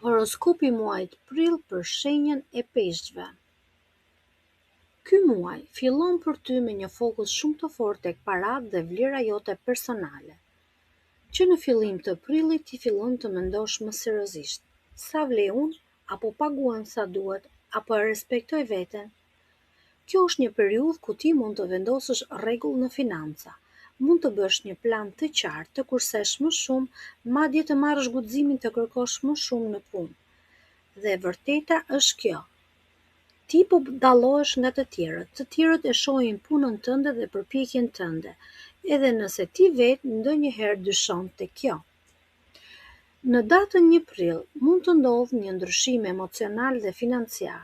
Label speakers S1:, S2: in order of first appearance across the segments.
S1: Horoskopi muajit prill për shenjën e peshqve. Ky muaj fillon për ty me një fokus shumë të fortë tek paratë dhe vlera jote personale. Që në fillim të prillit ti fillon të mendosh më seriozisht, sa vlej unë, apo paguam sa duhet, apo e respektoj veten. Kjo është një periudhë ku ti mund të vendosësh rregull në financa, mund të bësh një plan të qartë, të kursesh më shumë, madje të marrësh guximin të kërkosh më shumë në punë. Dhe e vërteta është kjo. Ti po dallohesh nga të tjerët e shohin punën tënde dhe përpjekjen tënde, edhe nëse ti vetë ndonjëherë dyshon tek kjo. Në datën 1 prill mund të ndodhë një ndryshim emocional dhe financiar.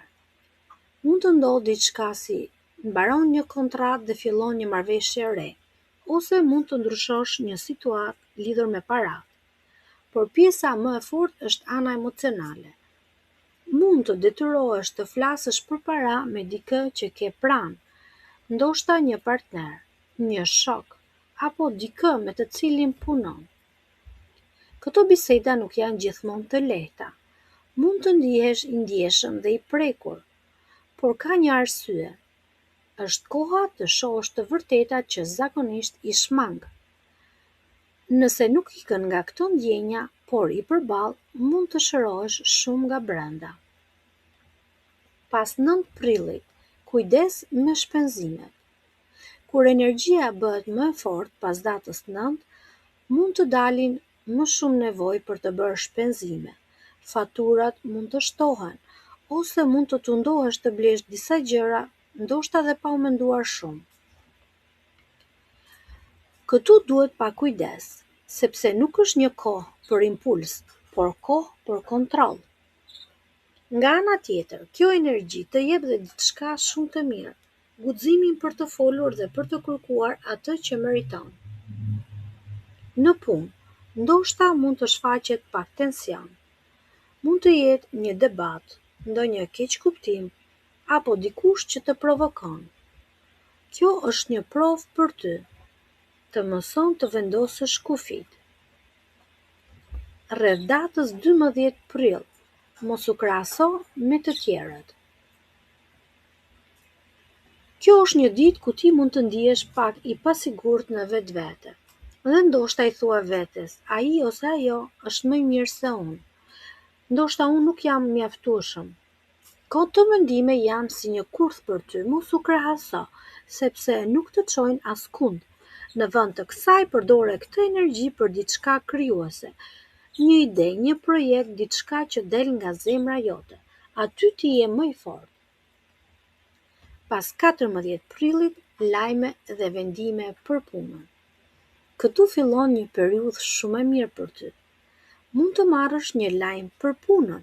S1: Mund të ndodhë diçka si mbaron një kontratë dhe fillon një marrëveshje e re, ose mund të ndryshosh një situatë lidhur me paratë. Por pjesa më e fortë është ana emocionale. Mund të detyrohesh të flasësh për para me dikë që ke pranë, ndoshta një partner, një shok, apo dikë me të cilin punon. Këto biseda nuk janë gjithmonë të lehta. Mund të ndihesh i ndjeshëm dhe i prekur, por ka një arsye. Është koha të shohësh të vërtetat që zakonisht i shmang. Nëse nuk ikën nga këto ndjenja, por i përballë, mund të shërohesh shumë nga brenda. Pas 9 prillit, kujdes me shpenzimet. Kur energjia bëhet më e fortë pas datës 9, mund të dalin më shumë nevojë për të bërë shpenzime. Faturat mund të shtohen, ose mund të tundohesh të blesh disa gjëra, ndoshta dhe pa u menduar shumë. Këtu duhet pa kujdes, sepse nuk është një kohë për impuls, por kohë për kontroll. Nga ana tjetër, kjo energji të jep dhe diçka shumë të mirë, guximin për të folur dhe për të kërkuar atë që meriton. Në punë, ndoshta mund të shfaqet pak tension. Mund të jetë një debat, ndonjë keqkuptim, apo dikush që të provokon. Kjo është një provë për ty, të mëson të vendosësh kufit. Rreth datës 12 prill, mos u krahaso me të tjerët. Kjo është një ditë ku ti mund të ndihesh pak i pasigurt në vetvete. Dhe ndoshta i thua vetes, ai ose ajo është më i mirë se unë. Ndoshta unë nuk jam mjaftueshëm. Këto mendime janë si një kurth për ty, mos u krahaso, sepse nuk të çojnë askund. Në vend të kësaj përdore këtë energji për diçka krijuese. Një ide, një projekt, diçka që del nga zemra jote. Aty ti je më i fortë. Pas 14 prillit, lajme dhe vendime për punën. Këtu fillon një periudhë shumë e mirë për ty. Mund të marrësh një lajm për punën,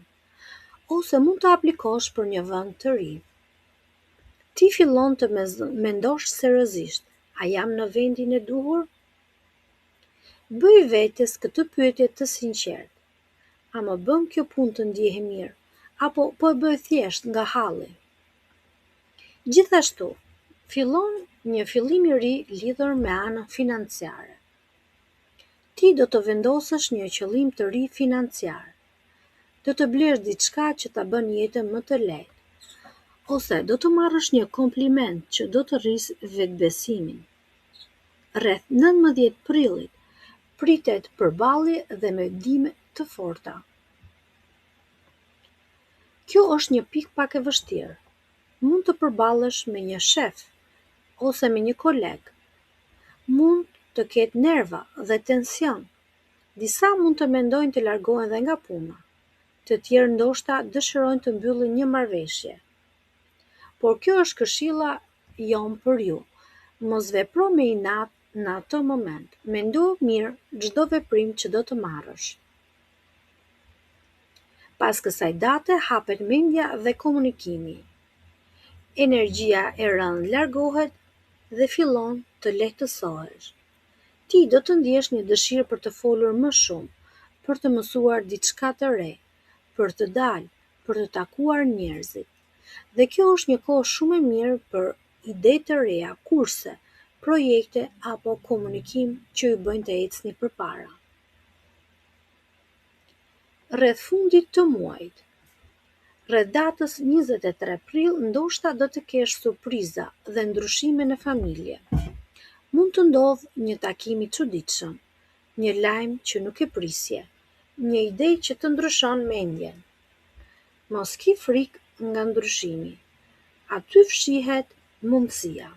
S1: ose mund të aplikosh për një vend të ri. Ti fillon të mendosh seriozisht, a jam në vendin e duhur? Bëj vetes këtë pyetje të sinqertë. A më bën kjo punë të ndihem mirë, apo po e bëj thjesht nga halli? Gjithashtu, fillon një fillim i ri lidhur me anën financiare. Ti do të vendosësh një qëllim të ri financiar. Do të blesh diçka që ta bën jetën më të lehtë, ose do të marrësh një kompliment që do të rrisë vetbesimin. Rreth 19 prillit, pritet përballje dhe mendime të forta. Kjo është një pikë pak e vështirë. Mund të përballesh me një shef ose me një koleg. Mund të ketë nerva dhe tension. Disa mund të mendojnë të largohen dhe nga puna. Të tjerë ndoshta dëshirojnë të mbyllin një marrëveshje. Por kjo është këshilla jon për ju. Mos vepro me inat në atë moment. Mendo mirë çdo veprim që do të marrësh. Pas kësaj date hapet mendja dhe komunikimi. Energjia e rëndë largohet dhe fillon të lehtësohesh. Ti do të ndjesh një dëshirë për të folur më shumë, për të mësuar diçka të re, për të dalë, për të takuar njerëzit. Dhe kjo është një kohë shumë e mirë për ide të reja, kurse, projekte apo komunikim që ju bëjnë të ecni përpara. Rreth fundit të muajit, rreth datës 23 prill, ndoshta do të kesh surpriza dhe ndryshime në familje. Mund të ndodhë një takim i çuditshëm, një lajm që nuk e prisje, një ide që të ndryshon mendjen. Mos ki frikë nga ndryshimi. Aty fshihet mundësia.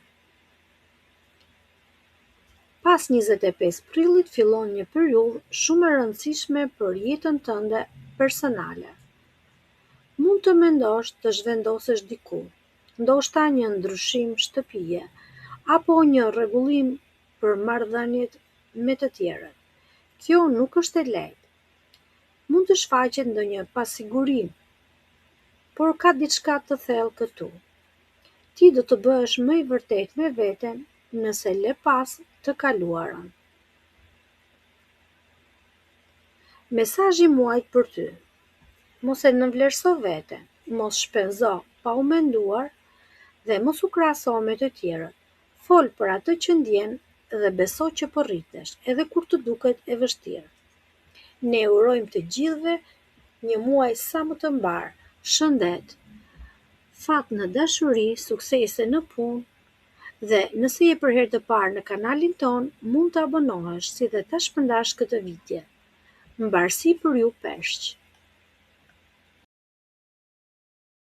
S1: Pas 25 prillit fillon një periudhë shumë e rëndësishme për jetën tënde personale. Mund të mendosh të zhvendosesh diku, ndoshta një ndryshim shtëpie, apo një rregullim për marrëdhëniet me të tjerët. Kjo nuk është e lehtë. Mund të shfaqet ndonjë pasigurim, por ka diçka të thellë këtu. Ti do të bëhesh më i vërtetë me veten nëse le pas të kaluarën. Mesazhi i muajit për ty. Mos e nënvlerëso veten, mos shpenzo pa u menduar dhe mos u krahaso me të tjerët. Fol për atë që ndjen dhe beso që po rritesh, edhe kur të duket e vështirë. Ne urojmë të gjithëve një muaj sa më të mbar, shëndet, fat në dashuri, suksese në punë, dhe nëse je për herë të parë në kanalin ton, mund të abonohesh si dhe ta shpërndash këtë video. Mbarësi për ju peshq.